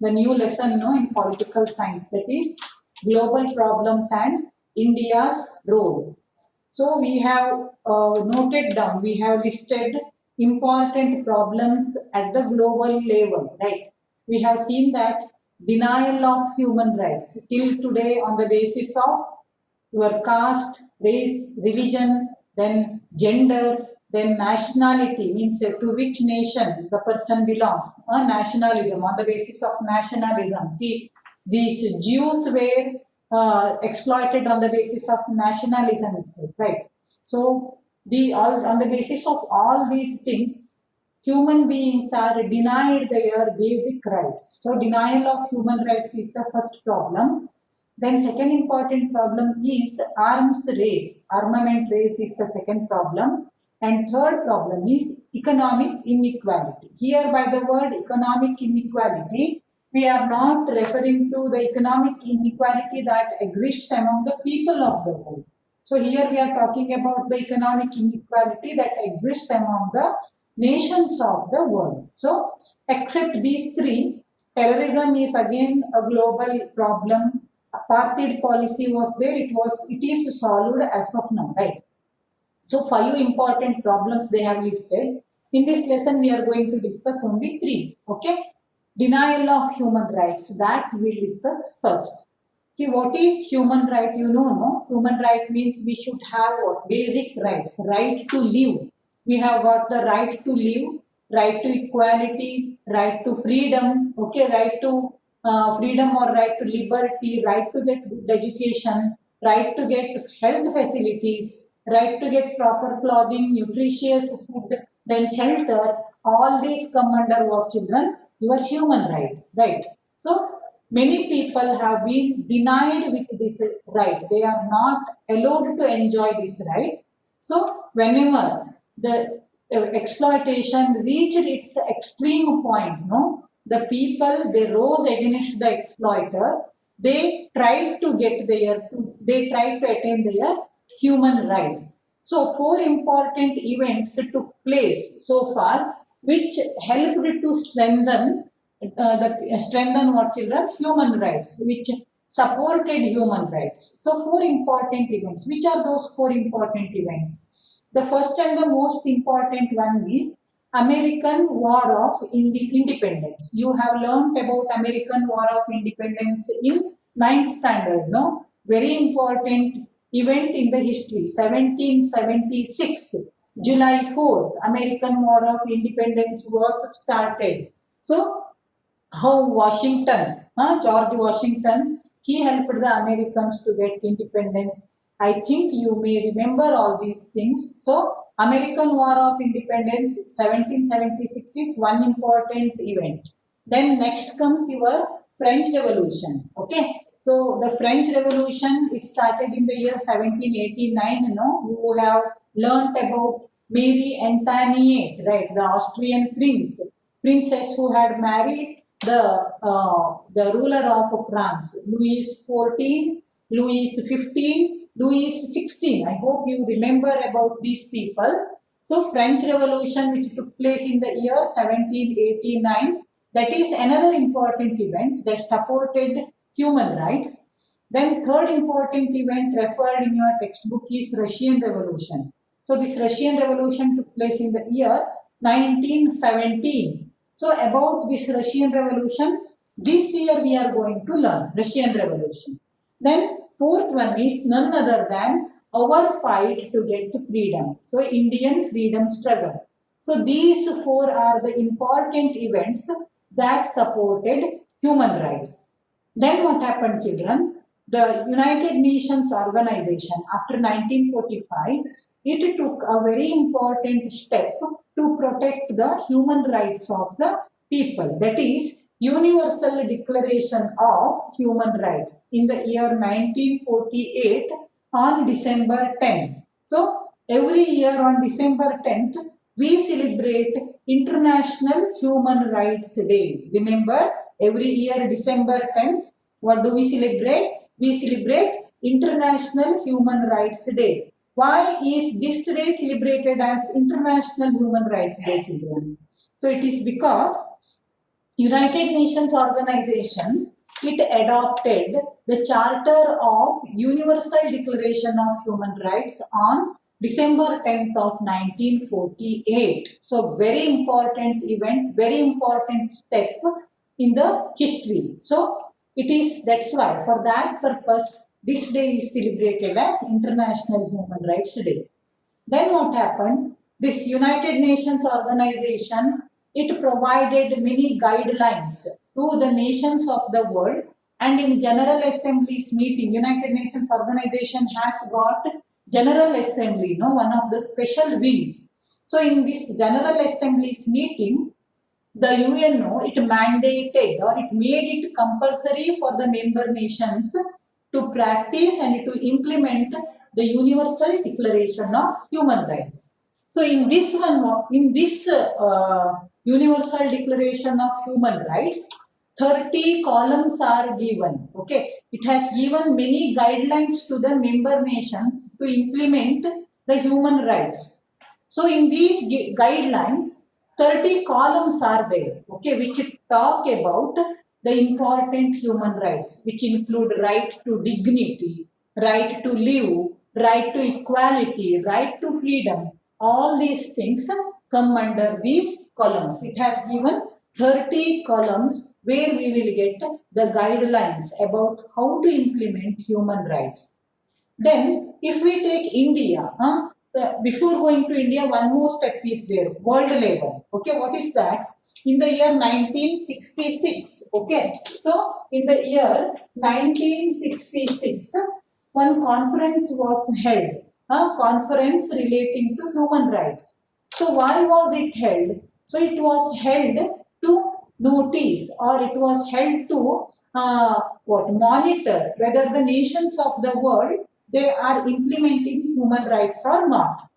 the new lesson no, in political science, that is global problems and India's role. So we have noted down, we have listed important problems at the global level, right? We have seen that denial of human rights till today on the basis of your caste, race, religion, then gender, then nationality, means to which nation the person belongs, nationalism, on the basis of nationalism. See, these Jews were exploited on the basis of nationalism itself, right? So, the all on the basis of all these things, human beings are denied their basic rights. So, denial of human rights is the first problem. Then second important problem is arms race. Armament race is the second problem. And third problem is economic inequality. Here by the word economic inequality, we are not referring to the economic inequality that exists among the people of the world. So here we are talking about the economic inequality that exists among the nations of the world. So except these three, terrorism is again a global problem. Apartheid policy was there, it is solved as of now, right? So 5 important problems they have listed. In this lesson we are going to discuss only 3, okay? Denial of human rights, that we will discuss first. See, what is human right? You know, no? Human right means we should have what? Basic rights, right to live. We have got the right to live, right to equality, right to freedom, okay, right to freedom or right to liberty, right to get good education, right to get health facilities, right to get proper clothing, nutritious food, then shelter. All these come under what, children? Your human rights, right? So many people have been denied with this right. They are not allowed to enjoy this right. So whenever the exploitation reached its extreme point, no, the people they rose against the exploiters. They tried to get they tried to attain their human rights. So 4 important events took place so far, which helped to strengthen what, children? Human rights, which supported human rights. So 4 important events. Which are those 4 important events? The first and the most important one is American War of Independence. You have learnt about American War of Independence in 9th standard, no? Very important event in the history. 1776, July 4th, American War of Independence was started. So how Washington, George Washington, he helped the Americans to get independence. I think you may remember all these things. So American War of Independence 1776 is one important event. Then next comes your French Revolution. Okay. So the French Revolution, it started in the year 1789. You know, you have learnt about Marie Antoinette, right? The Austrian princess who had married the ruler of France, Louis XIV, Louis XV, Louis XVI. I hope you remember about these people. So French Revolution, which took place in the year 1789, that is another important event that supported human rights. Then third important event referred in your textbook is Russian Revolution. So this Russian Revolution took place in the year 1917. So about this Russian Revolution, this year we are going to learn Russian Revolution. Then fourth one is none other than our fight to get freedom. So Indian freedom struggle. So these 4 are the important events that supported human rights. Then what happened, children? The United Nations organization after 1945, it took a very important step to protect the human rights of the people. That is Universal Declaration of Human Rights in the year 1948 on December 10th. So every year on December 10th, we celebrate International Human Rights Day. Remember, every year December 10th, what do we celebrate? We celebrate International Human Rights Day. Why is this day celebrated as International Human Rights Day, children? So it is because United Nations Organization, it adopted the Charter of Universal Declaration of Human Rights on December 10th of 1948. So very important event, very important step in the history. So it is, that's why for that purpose this day is celebrated as International Human Rights Day. Then what happened? This United Nations organization, it provided many guidelines to the nations of the world, and in General Assembly's meeting, United Nations organization has got General Assembly, one of the special wings. So in this General Assembly's meeting, the UNO, it mandated or it made it compulsory for the member nations to practice and to implement the Universal Declaration of Human Rights. So in this one, in this Universal Declaration of Human Rights, 30 columns are given. Okay, it has given many guidelines to the member nations to implement the human rights. So in these guidelines, 30 columns are there, okay, which talk about the important human rights, which include right to dignity, right to live, right to equality, right to freedom. All these things come under these columns. It has given 30 columns where we will get the guidelines about how to implement human rights. Then, if we take India, before going to India, one more step is there, world level. Okay, what is that? In the year 1966, okay. So, in the year 1966, one conference was held, a conference relating to human rights. So, why was it held? So, it was held to notice, or it was held to monitor whether the nations of the world, they are implementing human rights or not.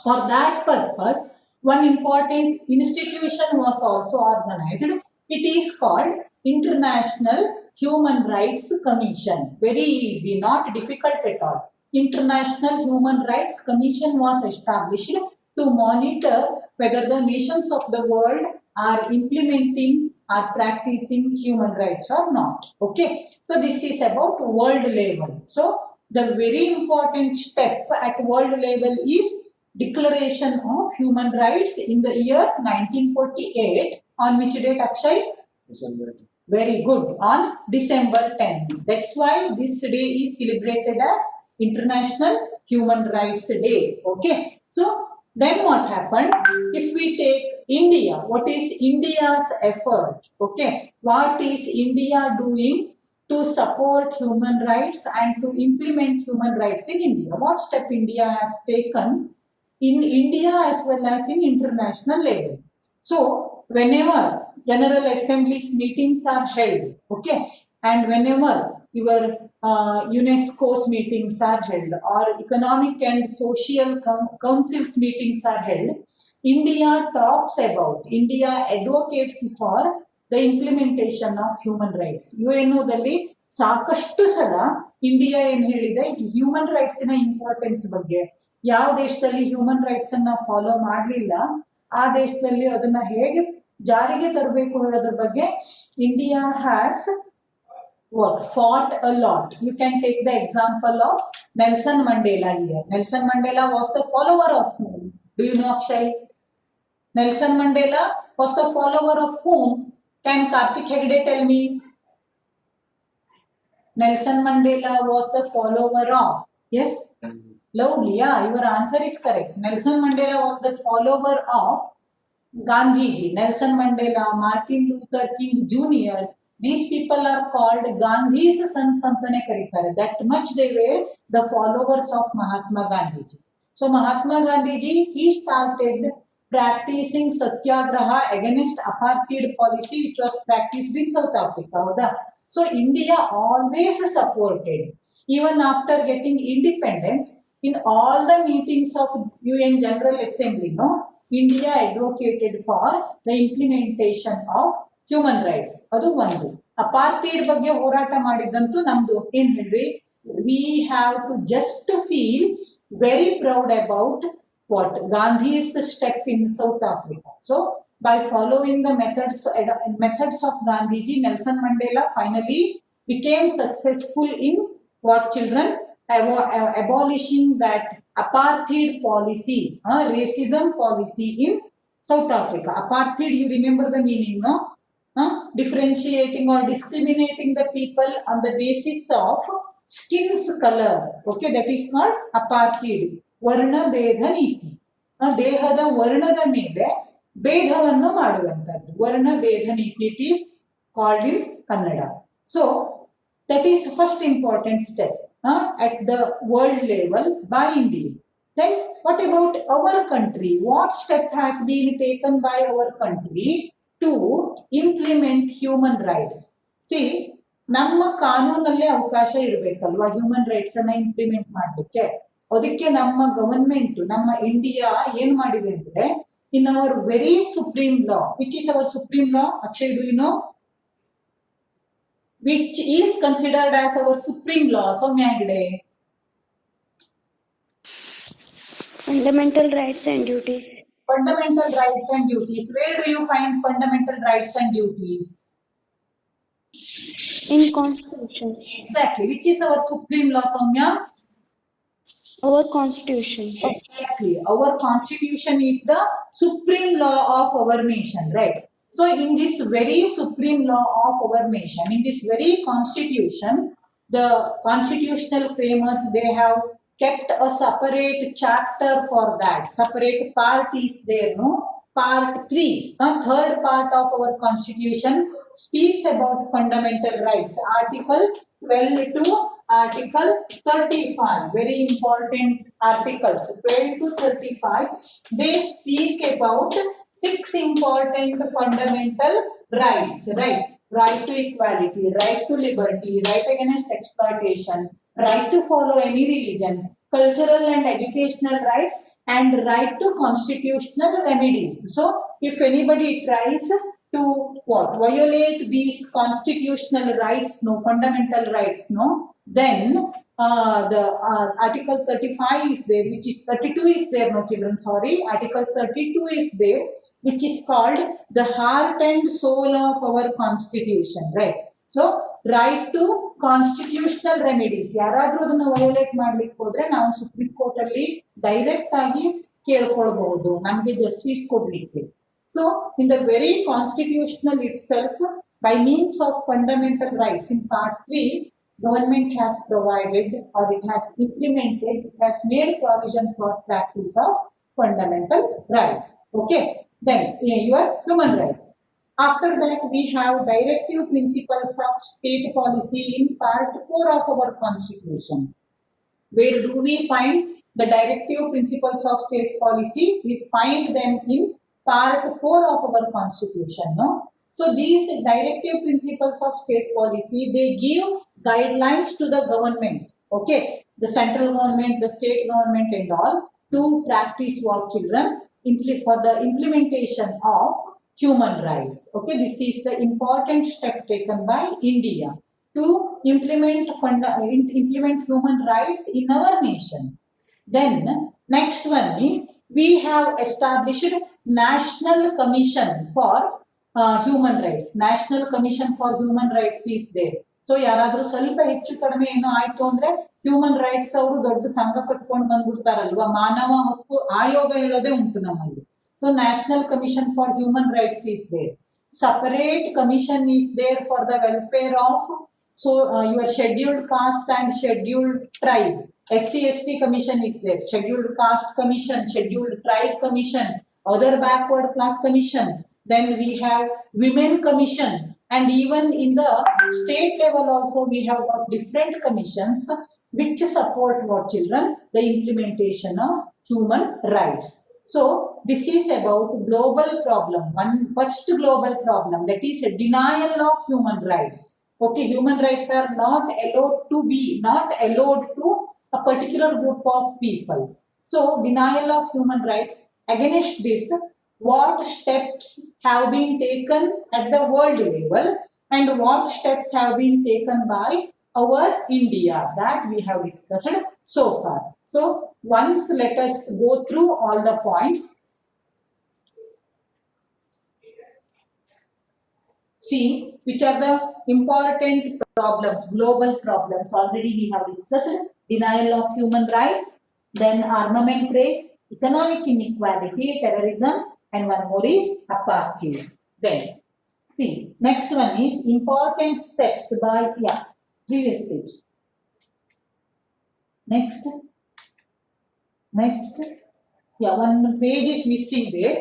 For that purpose, one important institution was also organized. It is called International Human Rights Commission. Very easy, not difficult at all. International Human Rights Commission was established to monitor whether the nations of the world are implementing or practicing human rights or not. Okay. So this is about world level. So the very important step at world level is Declaration of Human Rights in the year 1948. On which date, Akshay? December. Very good. On December 10th. That's why this day is celebrated as International Human Rights Day. Okay. So then what happened? If we take India, what is India's effort? Okay. What is India doing to support human rights and to implement human rights in India? What step India has taken in India as well as in international level? So, whenever General Assembly's meetings are held, okay, and whenever your UNESCO's meetings are held or economic and social councils meetings are held, India talks about, India advocates for the implementation of human rights. UNOದಲ್ಲಿ ಸಾಕಷ್ಟು ಸಲ India ಏನ್ ಹೇಳಿದೆ, human rights ನ importance ಬಗ್ಗೆ, ಯಾವ ದೇಶದಲ್ಲಿ human rights ಅನ್ನ follow ಮಾಡಲಿಲ್ಲ ಆ ದೇಶದಲ್ಲಿ ಅದನ್ನ ಹೇಗೆ ಜಾರಿಗೆ ತರಬೇಕು ಹೇಳೋದ್ರ ಬಗ್ಗೆ India has fought a lot. You can take the example of Nelson Mandela here. Nelson Mandela was the follower of whom? Do you know, Akshay? Nelson Mandela was the follower of whom? Can Karthik Hegde tell me? Nelson Mandela was the follower of, yes? Lovely, yeah, your answer is correct. Nelson Mandela was the follower of Gandhiji. Nelson Mandela, Martin Luther King Jr., these people are called Gandhi's sons antane karitare. That much they were the followers of Mahatma Gandhiji. So Mahatma Gandhiji, he started practicing satyagraha against apartheid policy which was practiced in South Africa. So India always supported, even after getting independence, in all the meetings of UN General Assembly, India advocated for the implementation of human rights. ಅದು ಒಂದು. ಅಪಾರ್ಥೈಡ್ ಬಗ್ಗೆ ಹೋರಾಟ ಮಾಡಿದ್ದಂತೂ ನಮ್ದು ಏನ್ ಹೇಳ್ರಿ, we have to just feel very proud about what Gandhi's step in South Africa. So by following the methods of Gandhiji, Nelson Mandela finally became successful in what, children? Abolishing that apartheid policy, racism policy in South Africa. Apartheid, you remember the meaning, no? Differentiating or discriminating the people on the basis of skin's color. Okay, that is called apartheid. ವರ್ಣ ಭೇದ ನೀತಿ. ದೇಹದ ವರ್ಣದ ಮೇಲೆ ಭೇದವನ್ನು ಮಾಡುವಂತದ್ದು ವರ್ಣ ಭೇದ ನೀತಿ. It is called in Kannada. So that is first important step at the world level by India. Then what about our country? What step has been taken by our country to implement human rights? See, ನಮ್ಮ ಕಾನೂನಲ್ಲೇ ಅವಕಾಶ ಇರಬೇಕಲ್ವಾ human rights ಅನ್ನ implement ಮಾಡಲಿಕ್ಕೆ. ಅದಕ್ಕೆ ನಮ್ಮ government, ನಮ್ಮ India ಏನ್ ಮಾಡಿದೆ ಅಂದ್ರೆ, in our very supreme law, which is our supreme law? Akshay, do you know which is considered as our supreme law? Soumya Hegde. Fundamental rights and duties. Fundamental rights and duties. Where do you find fundamental rights and duties? In Constitution. Exactly. Which is our supreme law, Soumya? Our Constitution. Exactly. Our Constitution is the supreme law of our nation, right? So in this very supreme law of our nation, in this very constitution, the constitutional framers, they have kept a separate chapter for that. Separate part is there, no? Part 3, third part of our constitution speaks about fundamental rights. Article 12 to Article 35, very important articles, 12 to 35, they speak about 6 important fundamental rights, right? Right to equality, right to liberty, right against exploitation, right to follow any religion, cultural and educational rights, and right to constitutional remedies. So, if anybody tries to what? Violate these constitutional rights, no, fundamental rights, no, then the Article 35 is there, which is 32 is there, no children, sorry, Article 32 is there, which is called the heart and soul of our constitution, right? So, right to constitutional remedies. ಯಾರಾದ್ರೂ ಅದನ್ನ violate ಮಾಡ್ಲಿಕ್ಕೆ ಹೋದ್ರೆ ನಾವು supreme court ಅಲ್ಲಿ direct ಆಗಿ ಕೇಳ್ಕೊಳ್ಬಹುದು ನಮಗೆ justice ಕೊಡ್ಲಿಕ್ಕೆ. So, in the very constitutional itself, by means of fundamental rights, in part 3, government has provided or it has implemented, it has made provision for practice of fundamental rights. Okay, then your human rights. After that, we have directive principles of state policy in part 4 of our constitution. Where do we find the directive principles of state policy? We find them in part 4 of our constitution, no? So these directive principles of state policy, they give guidelines to the government, okay, the central government, the state government and all, to practice what, children? For the implementation of human rights. Okay, this is the important step taken by India to implement human rights in our nation. Then next one is, we have established National Commission for Human Rights. National Commission for Human Rights is there. So ಯಾರಾದ್ರೂ ಸ್ವಲ್ಪ ಹೆಚ್ಚು ಕಡಿಮೆ ಏನೋ ಆಯ್ತು ಅಂದ್ರೆ human rights ಅವರು ದೊಡ್ಡ ಸಂಘ ಕಟ್ಕೊಂಡು ಬಂದ್ಬಿಡ್ತಾರಲ್ವಾ, ಮಾನವ ಹಕ್ಕು ಆಯೋಗ ಹೇಳೋದೇ ಉಂಟು ನಮ್ಮಲ್ಲಿ. So national commission for human rights is there. Separate commission is there for the welfare of your scheduled caste and scheduled tribe. SC/ST commission is there, scheduled caste commission, scheduled tribe commission, other backward class commission. Then we have women commission, and even in the state level also we have got different commissions which support what, children? The implementation of human rights. So this is about global problem. One first global problem, that is a denial of human rights. Okay, human rights are not allowed to a particular group of people. So denial of human rights. Against this, what steps have been taken at the world level and what steps have been taken by our India, that we have discussed so far. So once let us go through all the points. See, which are the important problems, global problems. Already we have discussed denial of human rights, then armament race, economic inequality, terrorism, and one more is apartheid. Then, see, next one is important steps by, yeah, previous page. Next. Next. Yeah, one page is missing there,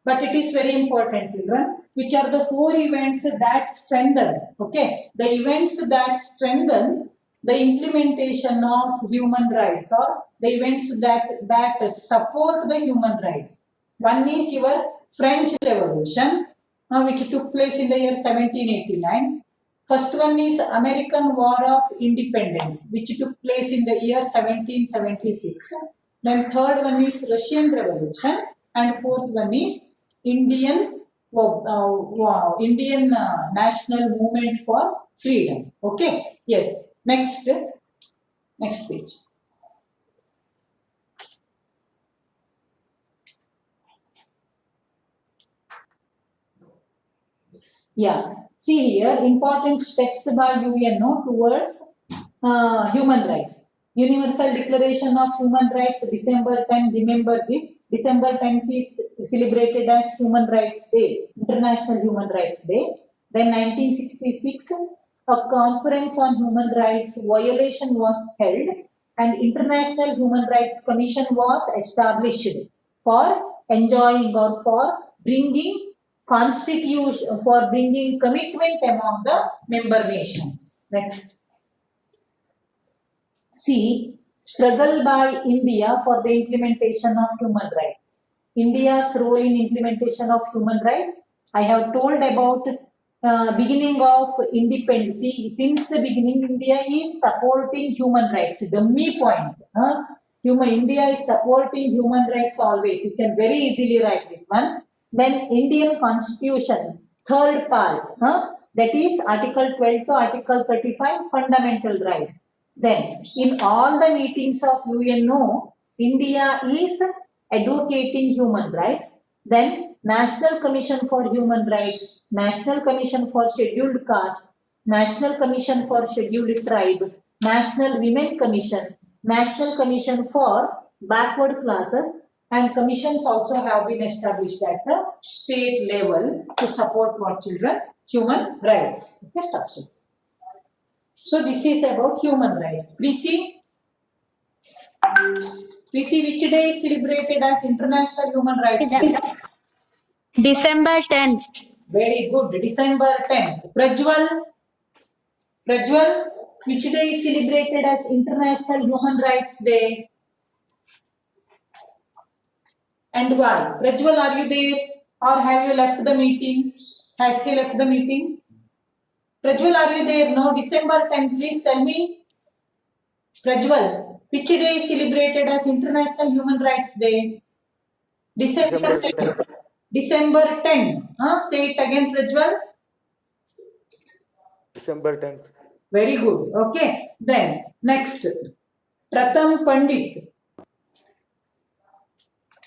but it is very important, children. Which are the 4 events that strengthen, okay? The events that strengthen the implementation of human rights, or the events that support the human rights. One is your French Revolution, which took place in the year 1789. First one is American War of Independence, which took place in the year 1776. Then third one is Russian Revolution, and fourth one is Indian National Movement for Freedom. Okay. Yes. Next page. Yeah. See here, important steps by UNO towards human rights. Universal Declaration of Human Rights, December 10, remember this. December 10th is celebrated as Human Rights Day, International Human Rights Day. Then 1966, a conference on human rights violation was held and International Human Rights Commission was established for enjoying or for bringing constitution, for bringing commitment among the member nations. Next. See, struggle by India for the implementation of human rights. India's role in implementation of human rights. I have told about beginning of independence. See, since the beginning, India is supporting human rights. Dummy point. India is supporting human rights always. You can very easily write this one. Then Indian Constitution, third part. That is Article 12 to Article 35, fundamental rights. Then, in all the meetings of UNO, India is advocating human rights. Then, National Commission for Human Rights, National Commission for Scheduled Caste, National Commission for Scheduled Tribe, National Women Commission, National Commission for Backward Classes, and commissions also have been established at the state level to support what children? Human rights. Okay, stop. So this is about human rights. Preeti, which day is celebrated as International Human Rights Day? December 10th. Very good. December 10th. Prajwal, which day is celebrated as International Human Rights Day? And why? Prajwal, are you there? Or have you left the meeting? Has he left the meeting? Prajwal, are you there? No, December 10th. Please tell me. Prajwal, which day is celebrated as International Human Rights Day? December 10th. December 10. Say it again, Prajwal. December 10th. Very good. Okay. Then, next. Pratham Pandit.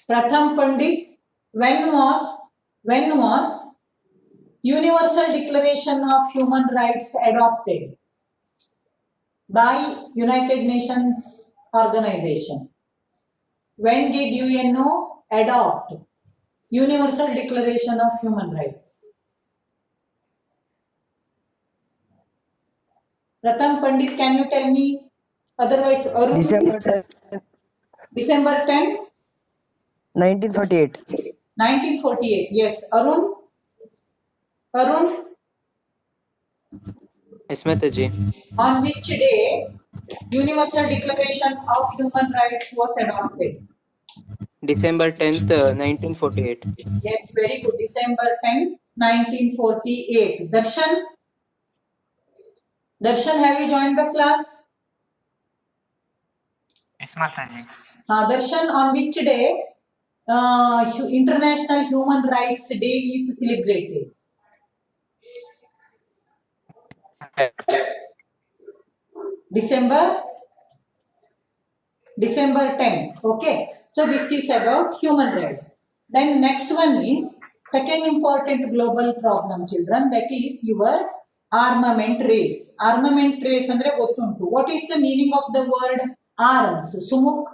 Pratham Pandit, when was Universal Declaration of Human Rights adopted by United Nations Organization? When did UNO adopt Universal Declaration of Human Rights? Pratham Pandit, can you tell me? Otherwise, Arun. December 10? 1948. 1948. Yes. Arun? Yes, Mataji. On which day Universal Declaration of Human Rights was adopted? December 10th, 1948. Yes, very good. December 10, 1948. Darshan, have you joined the class? Yes, Mataji. Darshan, on which day International Human Rights Day is celebrated? December 10. Okay. So this is about human rights. Then next one is, Second important global problem, children, that is your armament race. Armament race andre gottuntu. What is the meaning of the word arms? Sumuk,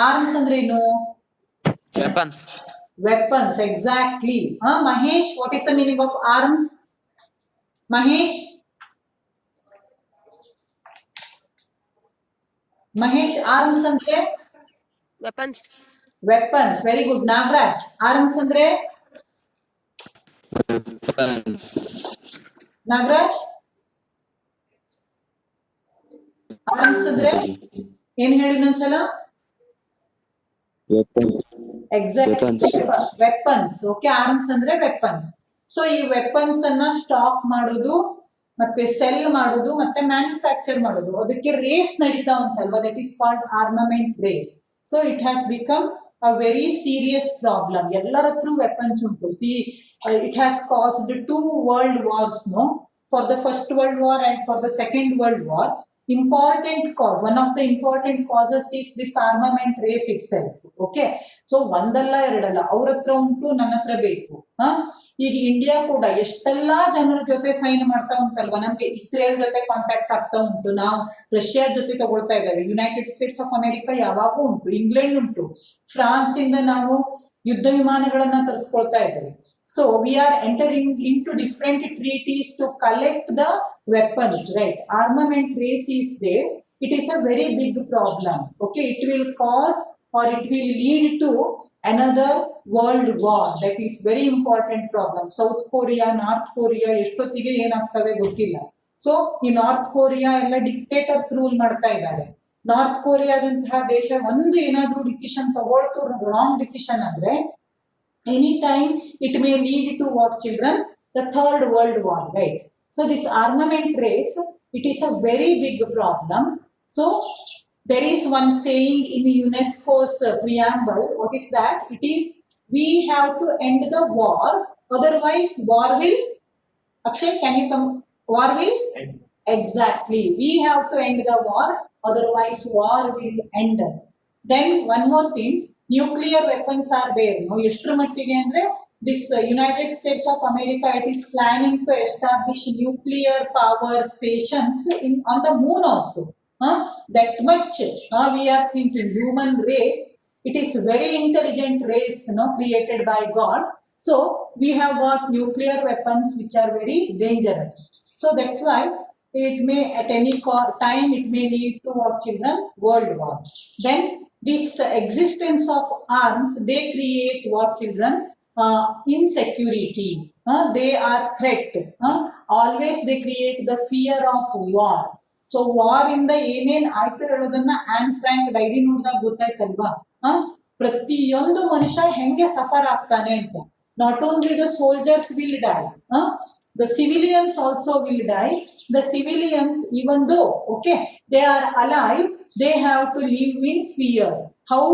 arms andre eno? Weapons. Weapons, exactly. Mahesh, what is the meaning of arms? Mahesh? Mahesh, arms andre? Weapons. Weapons, very good. Nagraj, arms andre? Nagraj? Arms andre? ಏನ್ ಹೇಳಿ ಇನ್ನೊಂದ್ಸಲ? Exact weapons. Okay, arms ಅಂದ್ರೆ weapons. So ಈ weapons ಅನ್ನ stock ಮಾಡೋದು, ಮತ್ತೆ cell ಮಾಡೋದು, ಮತ್ತೆ ಮ್ಯಾನುಫ್ಯಾಕ್ಚರ್ ಮಾಡೋದು, ಅದಕ್ಕೆ ರೇಸ್ ನಡೀತಾ ಉಂಟಲ್ವಾ, that is called armament race. So it has become a very serious problem. ಎಲ್ಲರ ಹತ್ರ ವೆಪನ್ಸ್ ಉಂಟು. See it has caused 2 world wars, no, for the first world war and for the second world war. Important cause, one of the important causes is this armament race itself. Okay, so ಒಂದಲ್ಲ ಎರಡಲ್ಲ, ಅವ್ರ ಹತ್ರ ಉಂಟು, ನನ್ನ ಹತ್ರ ಬೇಕು. ಈಗ India ಕೂಡ ಎಷ್ಟೆಲ್ಲಾ ಜನರ ಜೊತೆ ಸೈನ್ ಮಾಡ್ತಾ ಉಂಟಲ್ವಾ, ನಮ್ಗೆ ಇಸ್ರೇಲ್ ಜೊತೆ ಕಾಂಟ್ಯಾಕ್ಟ್ ಆಗ್ತಾ ಉಂಟು, ನಾವು ರಷ್ಯಾ ಜೊತೆ ತಗೊಳ್ತಾ ಇದ್ದೇವೆ, ಯುನೈಟೆಡ್ ಸ್ಟೇಟ್ಸ್ ಆಫ್ ಅಮೆರಿಕ ಯಾವಾಗೂ ಉಂಟು, ಇಂಗ್ಲೆಂಡ್ ಉಂಟು, ಫ್ರಾನ್ಸ್ ಇಂದ ನಾವು ಯುದ್ಧ ವಿಮಾನಗಳನ್ನ ತರಿಸ್ಕೊಳ್ತಾ ಇದ್ದಾರೆ. So we are entering into different treaties to collect the weapons, right? Armament race is there. It is a very big problem. Okay, it will cause or it will lead to another world war. That is very important problem. South Korea, North Korea ಎಷ್ಟೊತ್ತಿಗೆ ಏನಾಗ್ತವೆ ಗೊತ್ತಿಲ್ಲ. So ಈ North Korea ಎಲ್ಲ dictators rule ಮಾಡ್ತಾ ಇದ್ದಾರೆ. North ಕೊರಿಯಾದಂತಹ ದೇಶ ಒಂದು ಏನಾದ್ರೂ ಡಿಸಿಷನ್ ತಗೊಳ್ತು, ರಾಂಗ್ ಡಿಸಿಷನ್ ಅಂದ್ರೆ any time it may lead to what, children? The third world war, right? So this armament race, it is a very big problem. So there is one saying in UNESCO's preamble. What is that? It is, we have to end the war, otherwise war will, Akshay, can you come? War will end. Exactly, we have to end the war, otherwise war will end us. Then one more thing, nuclear weapons are there, no? Eshtra mattige andre this United States of America, it is planning to establish nuclear power stations on the moon also. That much we are thinking. Human race, it is very intelligent race, created by God. So we have got nuclear weapons which are very dangerous. So that's why it may at any time it may lead to what, children? World war. Then this existence of arms, they create what, children? Insecurity. They are threat. Always they create the fear of war. So war ಇಂದ ಏನೇನ್ ಆಯ್ತು ಹೇಳೋದನ್ನ on Frank dairy ನೋಡಿದಾಗ ಗೊತ್ತಾಯ್ತಲ್ವಾ? ಪ್ರತಿಯೊಂದು ಮನುಷ್ಯ ಹೆಂಗೆ suffer ಆಗ್ತಾನೆ ಅಂತ. Not only the soldiers will die, the civilians also will die. The civilians, even though okay they are alive, they have to live in fear. How?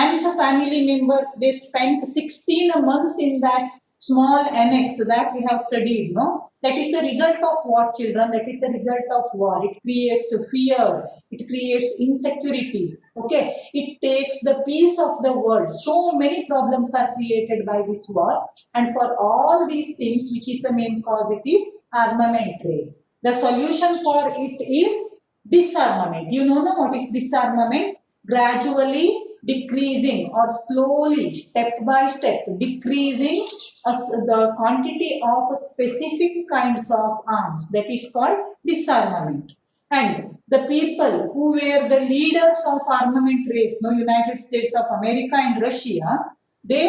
Ant's family members, they spent 16 months in that small annex that we have studied, no? That is the result of what, children? That is the result of war. It creates fear, it creates insecurity. Okay, it takes the peace of the world. So many problems are created by this war, and for all these things, which is the main cause, it is armament race. The solution for it is disarmament. You know what is disarmament? Gradually decreasing or slowly, step by step, decreasing the quantity of specific kinds of arms. That is called disarmament. And the people who were the leaders of armament race, United States of America and Russia, they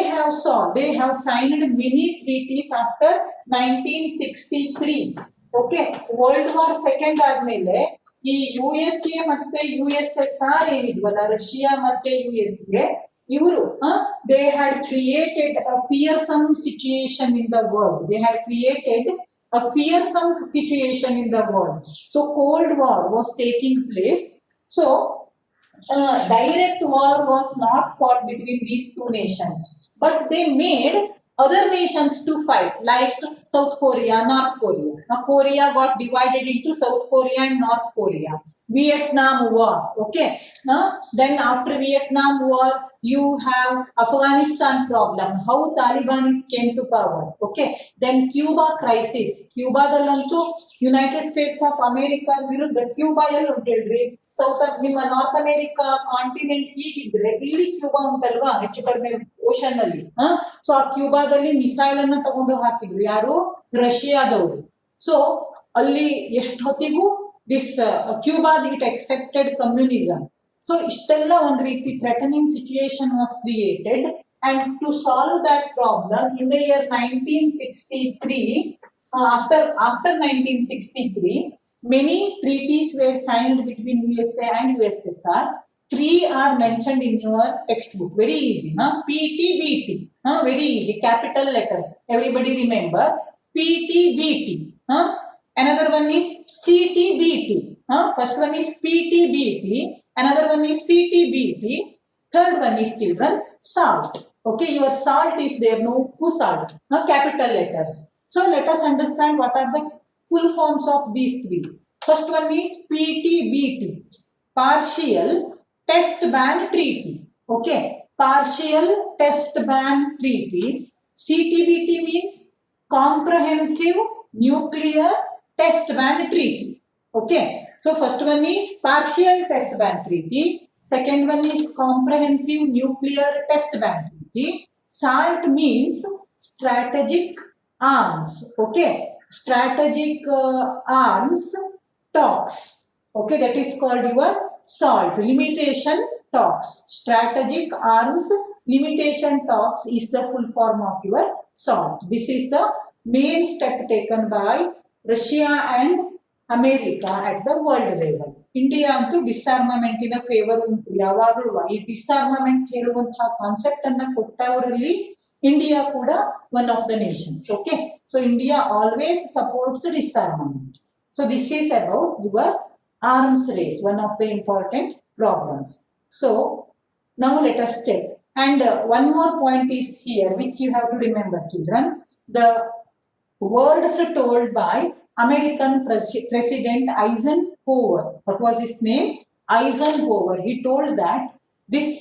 have signed many treaties after 1963. Okay, World War II ಆದ್ಮೇಲೆ ಈ USA ಮತ್ತೆ USSR ಏನಿದ್ವಲ್ಲ, Russia ಮತ್ತೆ USA, ಇವರು they had created a fearsome situation in the world. They had created a fearsome situation in the world. So Cold War was taking place. So direct war was not fought between these two nations, but they made other nations to fight, like South Korea, North Korea. Now Korea got divided into South Korea and North Korea. Vietnam War. Okay. Then after Vietnam War, you have Afghanistan problem. How Talibanis came to power. Okay. Then Cuba crisis. Cuba dallantu United States of America ವಿರುದ್ಧ Cuba ಎಲ್ಲಿ ಉಂಟೇಳ್ರಿ south ನಿಮ್ಮ north America continent ಹೀಗಿದ್ರೆ ಇಲ್ಲಿ Cuba ಉಂಟಲ್ವಾ ಹೆಚ್ಚು ಕಡಿಮೆ ocean ಅಲ್ಲಿ so ಆ ಕ್ಯೂಬಾದಲ್ಲಿ missile ಅನ್ನ ತಗೊಂಡು ಹಾಕಿದ್ರು ಯಾರು ರಷ್ಯಾದವರು ಸೊ ಅಲ್ಲಿ ಎಷ್ಟು ಹೊತ್ತಿಗೂ this Cuba it accepted communism. So ಇಷ್ಟೆಲ್ಲ ಒಂದು ರೀತಿ threatening situation was created, and to solve that problem in the year 1963, after 1963, many treaties were signed between USA and USSR. Three are mentioned in your textbook. Very easy, huh? PTBT. Very easy. Capital letters. Everybody remember. PTBT. Another one is CTBT. First one is PTBT. Another one is CTBT. Third one is children SALT. Okay, your SALT is there. No uppu SALT. Capital letters. So let us understand what are the full forms of these three. First one is PTBT. Partial Test Ban Treaty. Okay. Partial Test Ban Treaty. CTBT means Comprehensive Nuclear Test Ban Treaty. Okay. So first one is Partial Test Ban Treaty. Second one is Comprehensive Nuclear Test Ban Treaty. SALT means Strategic Arms. Okay. Strategic Arms Talks. Okay. That is called your SALT. Limitation Talks. Strategic Arms Limitation Talks is the full form of your SALT. This is the main step taken by Russia and America at the world level. India ಅಂತೂ ಡಿಸ್ಆರ್ಮಮೆಂಟ್ ಇನ favour ಉಂಟು ಯಾವಾಗಲೂ. ಈ ಡಿಸ್ಆರ್ಮಮೆಂಟ್ ಹೇಳುವಂತಹ concept ಅನ್ನ ಕೊಟ್ಟವರಲ್ಲಿ India ಕೂಡ one of the nations. Okay, so India always supports disarmament. So this is about your arms race, one of the important problems. So now let us check. And one more point is here which you have to remember, children. The words told by American President Eisenhower. What was his name? Eisenhower. He told that this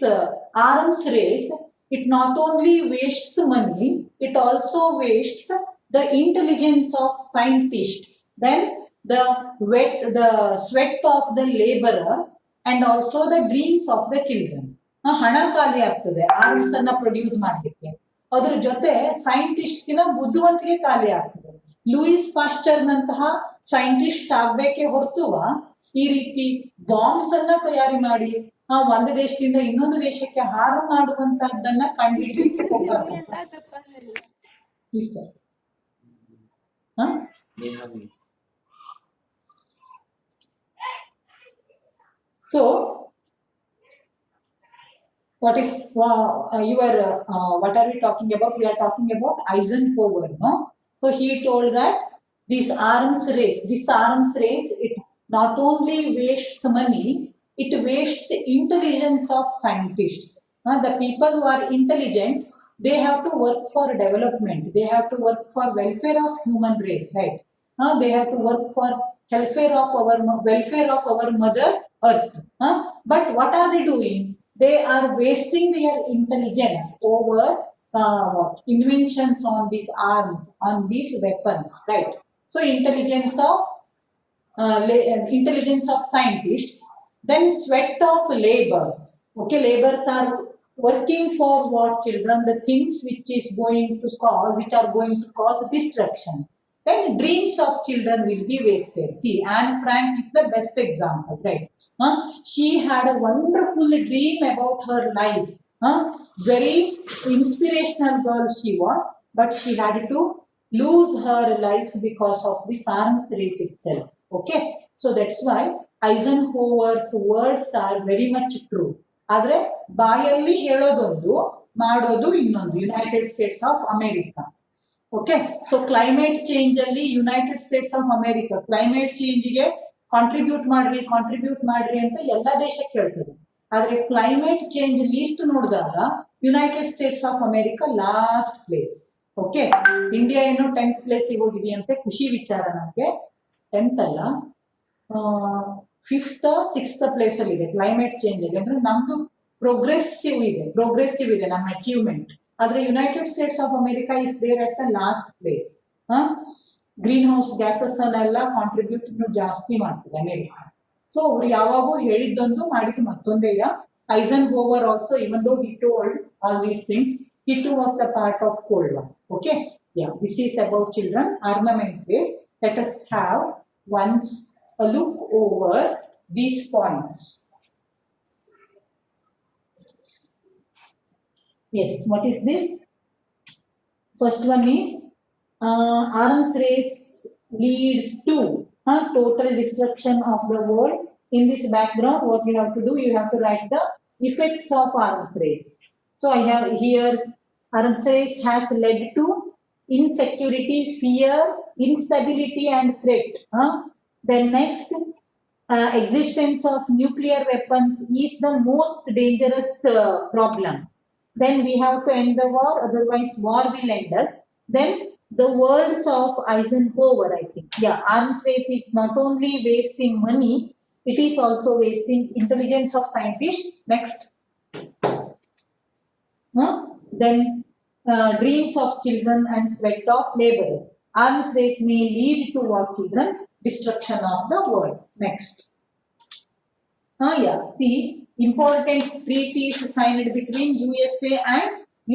arms race, it not only wastes money, it also wastes the intelligence of scientists. Then the sweat of the laborers and also the dreams of the children. ಹಣ ಖಾಲಿ ಆಗ್ತದೆ arms ಅನ್ನ produce ಮಾಡ್ಲಿಕ್ಕೆ. ಅದ್ರ ಜೊತೆ ಸೈಂಟಿಸ್ಟ್ಸಿನ ಬುದ್ಧಿವಂತಿಕೆ ಖಾಲಿ ಆಗ್ತದೆ. ಲೂಯಿಸ್ ಪಾಶ್ಚರ್ ನಂತಹ ಸೈಂಟಿಸ್ಟ್ ಆಗ್ಬೇಕೆ ಹೊರತುವ ಈ ರೀತಿ ಬಾಂಬ್ಸ್ ಅನ್ನ ತಯಾರಿ ಮಾಡಿ ಒಂದು ದೇಶದಿಂದ ಇನ್ನೊಂದು ದೇಶಕ್ಕೆ ಹಾರು ಮಾಡುವಂತಹದ್ದನ್ನ ಕಂಡುಹಿಡಿಯಲಿಕ್ಕೆ ಹೋಗಬಾರ್ದು. So, what is what are we talking about? We are talking about Eisenhower, no? So he told that this arms race, it not only wastes money, it wastes intelligence of scientists. The people who are intelligent, they have to work for development. They have to work for welfare of human race, right? They have to work for welfare of our mother earth. But what are they doing? They are wasting their intelligence over inventions on these arms, on these weapons, right? So intelligence of scientists, then sweat of laborers. Okay, laborers are working for what, children? The things which are going to cause destruction. Then dreams of children will be wasted. See, Anne Frank is the best example, right? She had a wonderful dream about her life. Very inspirational girl she was, but she had to lose her life because of this arms race itself. Okay, so that's why Eisenhower's words are very much true. ಆದ್ರೆ ಬಾಯಲ್ಲಿ ಹೇಳೋದೊಂದು ಮಾಡೋದು ಇನ್ನೊಂದು. United States of America. Okay, so climate change ಅಲ್ಲಿ United States of America climate ಚೇಂಜ್ಗೆ contribute ಮಾಡ್ರಿ ಅಂತ ಎಲ್ಲಾ ದೇಶಕ್ಕೆ ಹೇಳ್ತದೆ. ಆದ್ರೆ ಕ್ಲೈಮೇಟ್ ಚೇಂಜ್ ಲೀಸ್ಟ್ ನೋಡಿದಾಗ United States of America last place. Okay, India ಏನು 10th ಪ್ಲೇಸಿಗೆ ಹೋಗಿದೆಯಂತೆ. ಖುಷಿ ವಿಚಾರ ನಮ್ಗೆ. 10th ಅಲ್ಲ, ಫಿಫ್ತ್ ಸಿಕ್ಸ್ತ್ ಪ್ಲೇಸ್ ಅಲ್ಲಿ ಇದೆ ಕ್ಲೈಮೇಟ್ ಚೇಂಜ್ ಅಲ್ಲಿ. ಅಂದ್ರೆ ನಮ್ದು ಪ್ರೋಗ್ರೆಸಿವ್ ಇದೆ ನಮ್ಮ ಅಚೀವ್ಮೆಂಟ್. ಆದ್ರೆ United States of America is there at the last place. Green house gases ಅನ್ನೆಲ್ಲ ಕಾಂಟ್ರಿಬ್ಯೂಟ್ ಇನ್ನು ಜಾಸ್ತಿ ಮಾಡ್ತದೆ ಅಮೆರಿಕಾ. ಸೊ ಅವ್ರು ಯಾವಾಗೂ ಹೇಳಿದ್ದೊಂದು ಮಾಡಿದ್ದು ಮತ್ತೊಂದೇಯ. Eisenhower also, even though he told all these things, he too was the part of Cold War. Okay, yeah, this is about children armament base. Let us have once a look over these points. Yes, what is this? First one is arms race leads to total destruction of the world. In this background, what you have to do, you have to write the effects of arms race. So I have here, arms race has led to insecurity, fear, instability and threat. Then next, existence of nuclear weapons is the most dangerous problem. Then we have to end the war, otherwise war will end us. Then the words of Eisenhower, I think. Yeah, arms race is not only wasting money, it is also wasting intelligence of scientists. Next. Then dreams of children and sweat of laborers. Arms race may lead to what children? Destruction of the world. Next. Yeah, see, important treaties signed between USA and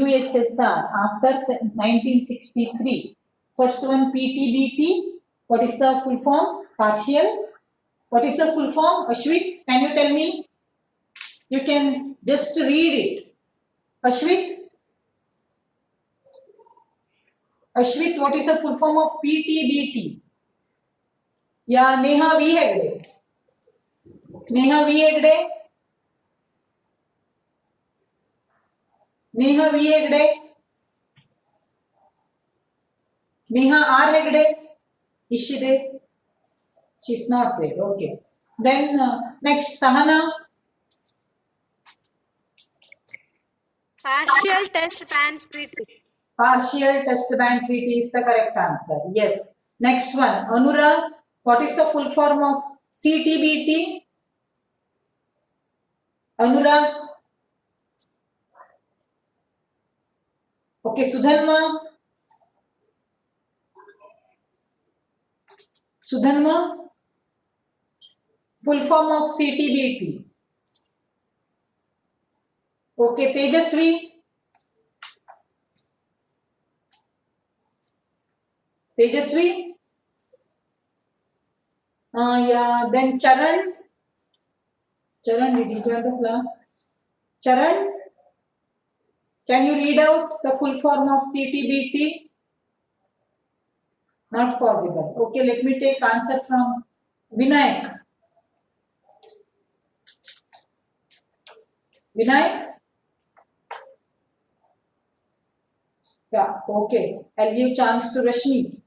USSR after 1963. First one, PTBT. What is the full form? Partial. What is the full form? Ashwit, can you tell me? You can just read it. Ashwit? Ashwit, what is the full form of PTBT? Yeah, Neha V. Hegde. Neha V. Hegde? Neha V. Hegde? Neha R. Hegde? Is she there? She's not there. Okay. Then next, Sahana. Partial test ban treaty. Partial test ban treaty is the correct answer. Yes. Next one, Anurag. What is the full form of CTBT? Anurag. Okay, Sudhanma. Sudhanma. Full form of CTBT. Okay, Tejasvi. Tejasvi. Yeah, then Charan. Charan, did you join the class? Charan, can you read out the full form of CTBT? Not possible. Okay, let me take answer from Vinayak. Vinayak? Yeah, okay. I'll give chance to Rashmi.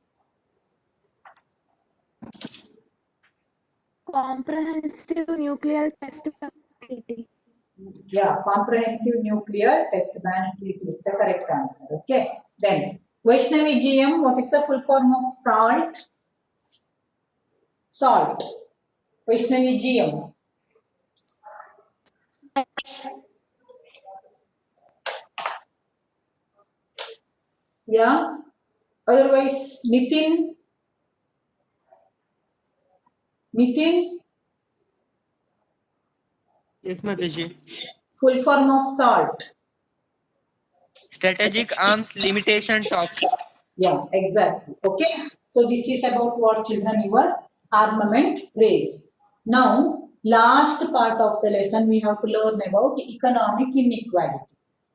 Comprehensive nuclear test ban treaty. Yeah, comprehensive nuclear test ban treaty is the correct answer. Okay. Then Vaishnavi GM, what is the full form of SALT? SALT. Vaishnavi GM. Yeah. Otherwise, Nitin. Nitin. Yes, Mataji. Full form of SALT. Strategic Arms Limitation Talks. Yeah, exactly. Okay. So this is about what children, your armament race. Now, last part of the lesson, we have to learn about economic inequality.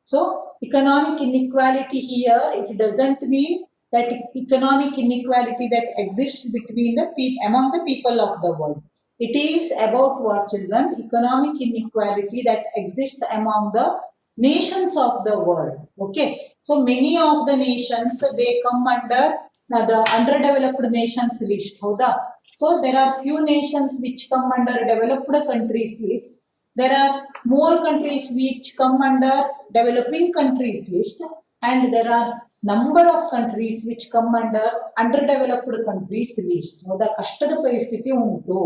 So, economic inequality here, it doesn't mean that economic inequality that exists between the among the people of the world. It is about what children? Economic inequality that exists among the nations of the world. Okay. So many of the nations, they come under the underdeveloped nations list. So there are few nations which come under developed countries list. There are more countries which come under developing countries list, and there are number of countries which come under underdeveloped countries list. ಕಷ್ಟದ ಪರಿಸ್ಥಿತಿ ಉಂಟು.